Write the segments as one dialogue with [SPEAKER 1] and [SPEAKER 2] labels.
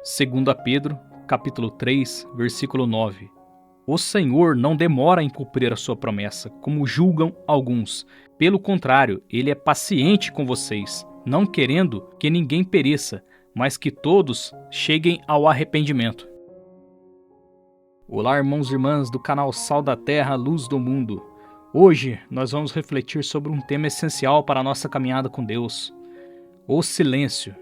[SPEAKER 1] 2 Pedro, capítulo 3, versículo 9. O Senhor não demora em cumprir a sua promessa, como julgam alguns. Pelo contrário, Ele é paciente com vocês, não querendo que ninguém pereça, mas que todos cheguem ao arrependimento. Olá, irmãos e irmãs do canal Sal da Terra, Luz do Mundo. Hoje nós vamos refletir sobre um tema essencial para a nossa caminhada com Deus: o silêncio.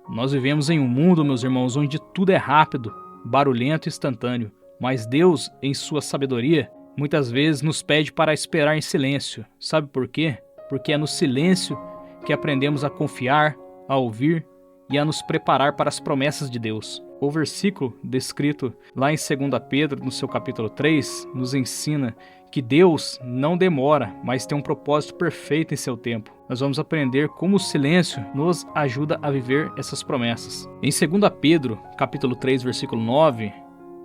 [SPEAKER 1] Nós vivemos em um mundo, meus irmãos, onde tudo é rápido, barulhento e instantâneo. Mas Deus, em sua sabedoria, muitas vezes nos pede para esperar em silêncio. Sabe por quê? Porque é no silêncio que aprendemos a confiar, a ouvir e a nos preparar para as promessas de Deus. O versículo descrito lá em 2 Pedro, no seu capítulo 3, nos ensina que Deus não demora, mas tem um propósito perfeito em seu tempo. Nós vamos aprender como o silêncio nos ajuda a viver essas promessas. Em 2 Pedro, capítulo 3, versículo 9,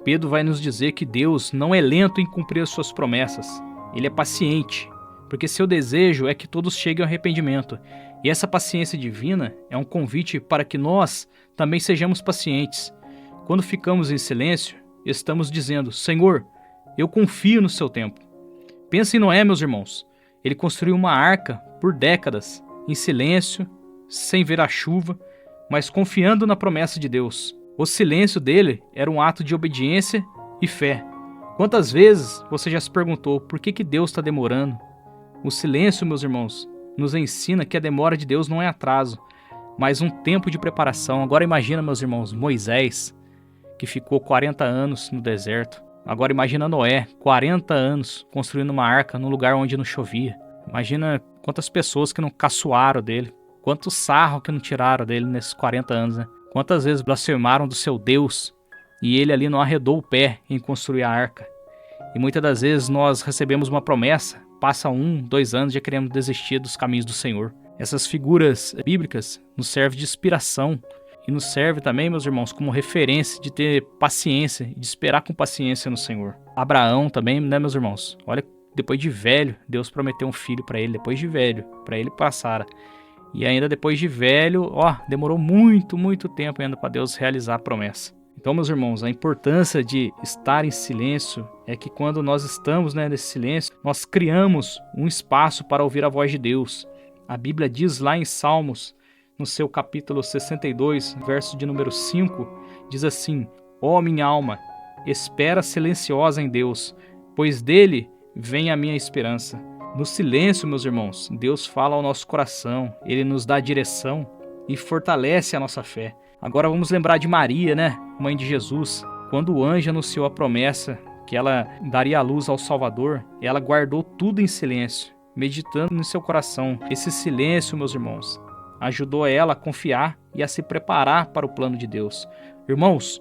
[SPEAKER 1] Pedro vai nos dizer que Deus não é lento em cumprir as suas promessas. Ele é paciente, porque seu desejo é que todos cheguem ao arrependimento. E essa paciência divina é um convite para que nós também sejamos pacientes. Quando ficamos em silêncio, estamos dizendo: Senhor, eu confio no seu tempo. Pensa em Noé, meus irmãos. Ele construiu uma arca por décadas, em silêncio, sem ver a chuva, mas confiando na promessa de Deus. O silêncio dele era um ato de obediência e fé. Quantas vezes você já se perguntou por que Deus está demorando? O silêncio, meus irmãos, nos ensina que a demora de Deus não é atraso, mas um tempo de preparação. Agora imagina, meus irmãos, Moisés, que ficou 40 anos no deserto. Agora imagina Noé, 40 anos, construindo uma arca num lugar onde não chovia. Imagina quantas pessoas que não caçoaram dele, quanto sarro que não tiraram dele nesses 40 anos, né? Quantas vezes blasfemaram do seu Deus e ele ali não arredou o pé em construir a arca. E muitas das vezes nós recebemos uma promessa, passa 1, 2 anos e já queremos desistir dos caminhos do Senhor. Essas figuras bíblicas nos servem de inspiração e nos servem também, meus irmãos, como referência de ter paciência e de esperar com paciência no Senhor. Abraão também, né, meus irmãos? Olha, depois de velho, Deus prometeu um filho para ele, depois de velho, para ele e para Sara. E ainda depois de velho, demorou muito tempo ainda para Deus realizar a promessa. Então, meus irmãos, a importância de estar em silêncio é que quando nós estamos nesse silêncio, nós criamos um espaço para ouvir a voz de Deus. A Bíblia diz lá em Salmos, no seu capítulo 62, verso de número 5, diz assim: Ó minha alma, espera silenciosa em Deus, pois dele vem a minha esperança. No silêncio, meus irmãos, Deus fala ao nosso coração, Ele nos dá direção e fortalece a nossa fé. Agora vamos lembrar de Maria, né, mãe de Jesus. Quando o anjo anunciou a promessa que ela daria a luz ao Salvador, ela guardou tudo em silêncio, meditando no seu coração. Esse silêncio, meus irmãos, ajudou ela a confiar e a se preparar para o plano de Deus. Irmãos,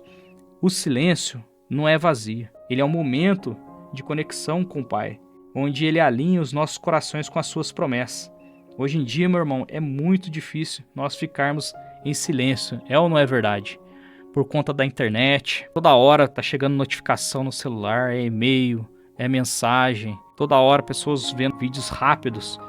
[SPEAKER 1] o silêncio não é vazio, ele é um momento de conexão com o Pai, onde Ele alinha os nossos corações com as suas promessas. Hoje em dia, meu irmão, é muito difícil nós ficarmos em silêncio, é ou não é verdade? Por conta da internet, toda hora tá chegando notificação no celular, é e-mail, é mensagem, toda hora pessoas vendo vídeos rápidos.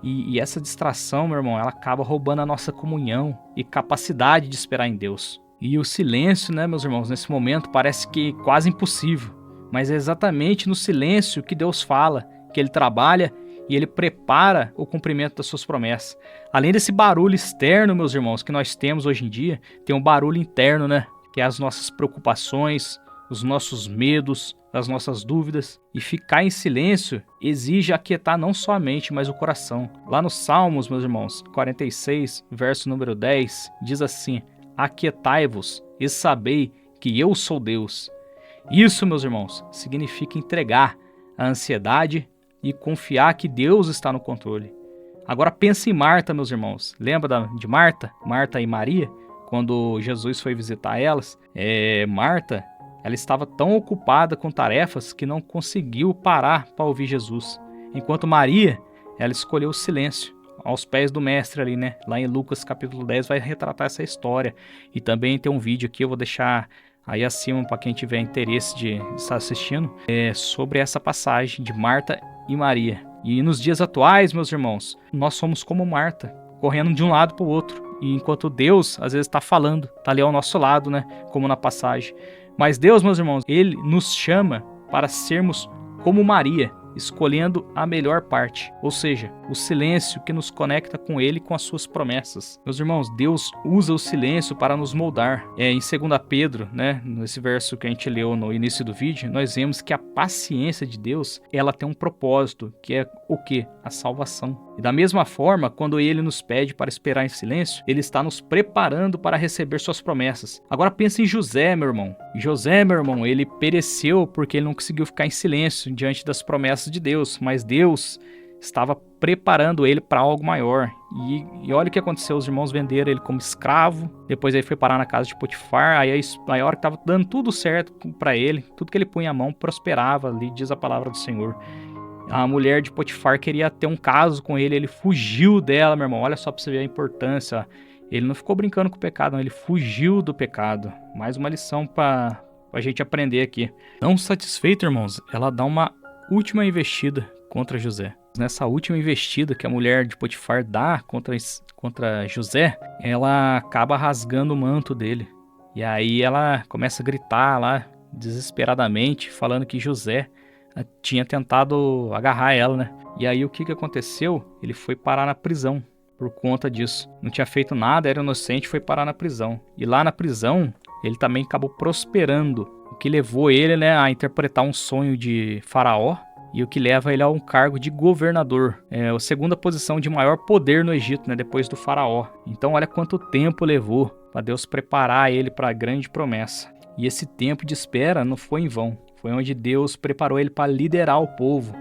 [SPEAKER 1] E essa distração, meu irmão, ela acaba roubando a nossa comunhão e capacidade de esperar em Deus. E o silêncio, né, meus irmãos, nesse momento parece que quase impossível. Mas é exatamente no silêncio que Deus fala, que Ele trabalha e Ele prepara o cumprimento das suas promessas. Além desse barulho externo, meus irmãos, que nós temos hoje em dia, tem um barulho interno, né? Que é as nossas preocupações, os nossos medos, as nossas dúvidas. E ficar em silêncio exige aquietar não só a mente, mas o coração. Lá nos Salmos, meus irmãos, 46, verso número 10, diz assim: Aquietai-vos e sabei que eu sou Deus. Isso, meus irmãos, significa entregar a ansiedade e confiar que Deus está no controle. Agora pense em Marta, meus irmãos. Lembra de Marta? Marta e Maria? Quando Jesus foi visitar elas, Marta, ela estava tão ocupada com tarefas que não conseguiu parar para ouvir Jesus. Enquanto Maria, ela escolheu o silêncio aos pés do mestre ali, né? Lá em Lucas capítulo 10 vai retratar essa história. E também tem um vídeo aqui, eu vou deixar aí acima para quem tiver interesse de estar assistindo, sobre essa passagem de Marta e Maria. E nos dias atuais, meus irmãos, nós somos como Marta, correndo de um lado para o outro. E enquanto Deus, às vezes, está falando, está ali ao nosso lado, né? Como na passagem. Mas Deus, meus irmãos, Ele nos chama para sermos como Maria, escolhendo a melhor parte, ou seja, o silêncio que nos conecta com Ele e com as suas promessas. Meus irmãos, Deus usa o silêncio para nos moldar. Em 2 Pedro, né, nesse verso que a gente leu no início do vídeo, nós vemos que a paciência de Deus, ela tem um propósito, que é o quê? A salvação. E da mesma forma, quando Ele nos pede para esperar em silêncio, Ele está nos preparando para receber suas promessas. Agora pense em José, meu irmão. José, meu irmão, ele pereceu porque ele não conseguiu ficar em silêncio diante das promessas de Deus, mas Deus estava preparando ele para algo maior. E olha o que aconteceu, os irmãos venderam ele como escravo, depois ele foi parar na casa de Potifar, aí a hora que estava dando tudo certo para ele, tudo que ele punha a mão prosperava, ali diz a palavra do Senhor. A mulher de Potifar queria ter um caso com ele, ele fugiu dela, meu irmão, olha só para você ver a importância, ele não ficou brincando com o pecado, não, ele fugiu do pecado. Mais uma lição para a gente aprender aqui. Não satisfeita, irmãos, ela dá uma última investida contra José. Nessa última investida que a mulher de Potifar dá contra José, ela acaba rasgando o manto dele. E aí ela começa a gritar lá, desesperadamente, falando que José tinha tentado agarrar ela, né? E aí o que aconteceu? Ele foi parar na prisão por conta disso. Não tinha feito nada, era inocente, foi parar na prisão. E lá na prisão, ele também acabou prosperando, o que levou ele, né, a interpretar um sonho de Faraó, e o que leva ele a um cargo de governador. É a segunda posição de maior poder no Egito, né, depois do Faraó. Então olha quanto tempo levou para Deus preparar ele para a grande promessa. E esse tempo de espera não foi em vão. Foi onde Deus preparou ele para liderar o povo.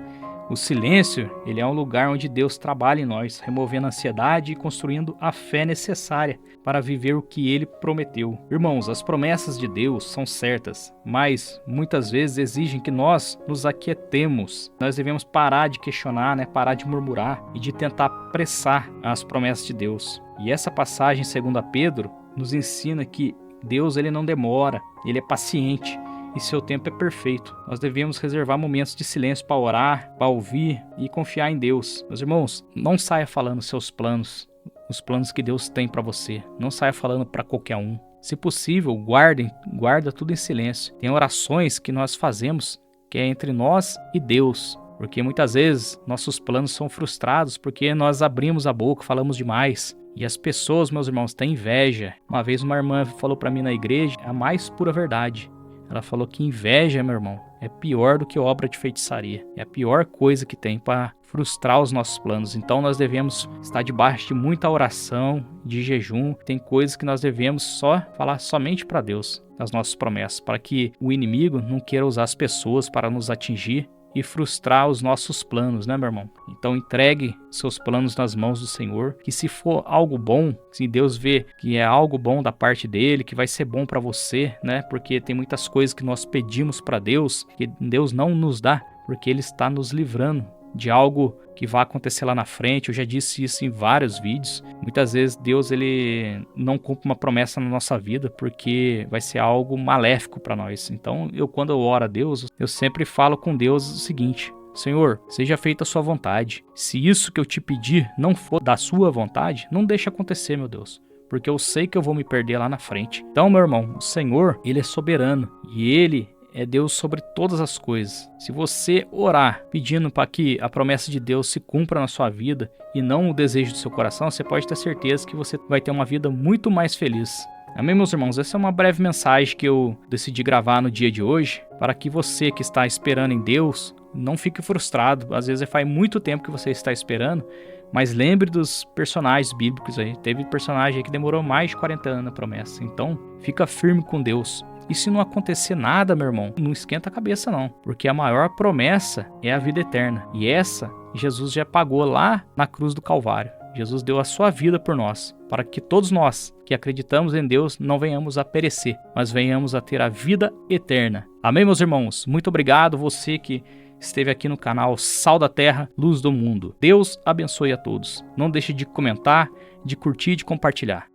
[SPEAKER 1] O silêncio, ele é um lugar onde Deus trabalha em nós, removendo a ansiedade e construindo a fé necessária para viver o que Ele prometeu. Irmãos, as promessas de Deus são certas, mas muitas vezes exigem que nós nos aquietemos. Nós devemos parar de questionar, né? Parar de murmurar e de tentar apressar as promessas de Deus. E essa passagem, segundo Pedro, nos ensina que Deus ele não demora, Ele é paciente. E seu tempo é perfeito. Nós devemos reservar momentos de silêncio para orar, para ouvir e confiar em Deus. Meus irmãos, não saia falando seus planos, os planos que Deus tem para você. Não saia falando para qualquer um. Se possível, guarda tudo em silêncio. Tem orações que nós fazemos que é entre nós e Deus. Porque muitas vezes nossos planos são frustrados porque nós abrimos a boca, falamos demais. E as pessoas, meus irmãos, têm inveja. Uma vez uma irmã falou para mim na igreja a mais pura verdade. Ela falou que inveja, meu irmão, é pior do que obra de feitiçaria. É a pior coisa que tem para frustrar os nossos planos. Então nós devemos estar debaixo de muita oração, de jejum. Tem coisas que nós devemos só falar somente para Deus, as nossas promessas, para que o inimigo não queira usar as pessoas para nos atingir e frustrar os nossos planos, né, meu irmão? Então entregue seus planos nas mãos do Senhor, que se for algo bom, se Deus vê que é algo bom da parte dele, que vai ser bom para você, né? Porque tem muitas coisas que nós pedimos para Deus, que Deus não nos dá, porque Ele está nos livrando de algo que vai acontecer lá na frente. Eu já disse isso em vários vídeos. Muitas vezes Deus ele não cumpre uma promessa na nossa vida porque vai ser algo maléfico para nós. Então quando eu oro a Deus, eu sempre falo com Deus o seguinte: Senhor, seja feita a sua vontade. Se isso que eu te pedir não for da sua vontade, não deixe acontecer, meu Deus, porque eu sei que eu vou me perder lá na frente. Então, meu irmão, o Senhor, Ele é soberano e Ele é Deus sobre todas as coisas. Se você orar pedindo para que a promessa de Deus se cumpra na sua vida e não o desejo do seu coração, você pode ter certeza que você vai ter uma vida muito mais feliz. Amém, meus irmãos? Essa é uma breve mensagem que eu decidi gravar no dia de hoje, para que você que está esperando em Deus não fique frustrado. Às vezes faz muito tempo que você está esperando, mas lembre dos personagens bíblicos aí. Teve personagem aí que demorou mais de 40 anos na promessa. Então, fica firme com Deus. E se não acontecer nada, meu irmão, não esquenta a cabeça não, porque a maior promessa é a vida eterna. E essa, Jesus já pagou lá na cruz do Calvário. Jesus deu a sua vida por nós, para que todos nós que acreditamos em Deus não venhamos a perecer, mas venhamos a ter a vida eterna. Amém, meus irmãos? Muito obrigado você que esteve aqui no canal Sal da Terra, Luz do Mundo. Deus abençoe a todos. Não deixe de comentar, de curtir e de compartilhar.